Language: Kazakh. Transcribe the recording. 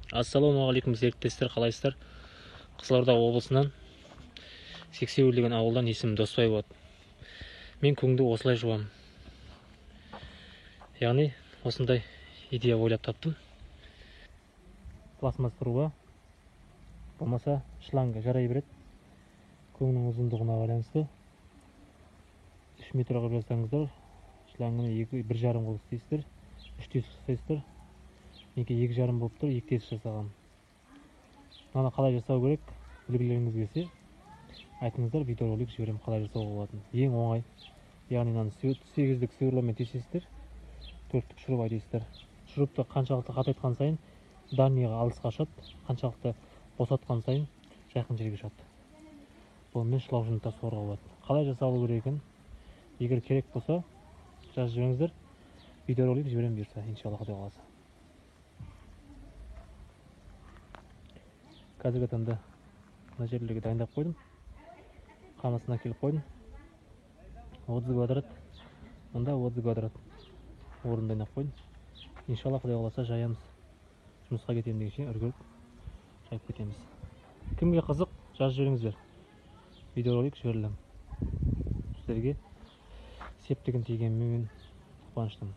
Ассалаумағалейкум серіктестер, қалайсыздар? Қызылорда облысынан Сексеуіл деген ауылдан, есімім Досбай болады. Мен күнді осылай жуам. Яғни осындай идея ойлап таптым. Пластмасс труба болмаса шланга жарай береді. Көңнің ұзындығына байланысты 3 метр қылып жасаңыздар, шлангыны 1,5 болып істейсіздер, 3 тесік жасайсыздар. Менікі 2,5 болып тұр, 2 тесік жасағам. Мынаны қалай жасау керек білгілеріңіз келсе айтыңыздар, видеоролик жіберем қалай жасауға болатынын. Ең оңай. Яғни мынаны 8-дік сверломен тесесіздер, 4-тік шуруп айдайсыздар. Шурупты қаншалықты қатайтқан сайын дальныйға алысқа ұшады, қаншалықты босатқан сайын жақын жерге ұшады. Бұнымен шылаушыны тасуға болады. Қалай жасалу керек екенін егер керек болса жазып жіберіңіздер, видеоролик жіберем бұйырса, иншалла Құдай қаласа. Қазіргі таңда мына жерлерге дайындап қойдым. Қамысына келіп қойдым. 30 квадрат, мында 30 квадрат орын дайындап қойдым. Иншалла Құдай қаласа жаямыз. Жұмысқа кетемін дегенше үргіліп жайып кетеміз. Кімге қызық, жазып жіберіңіздер. Видеоролик жіберілем. Сіздерге септігін тигеніммен қуаныштымын.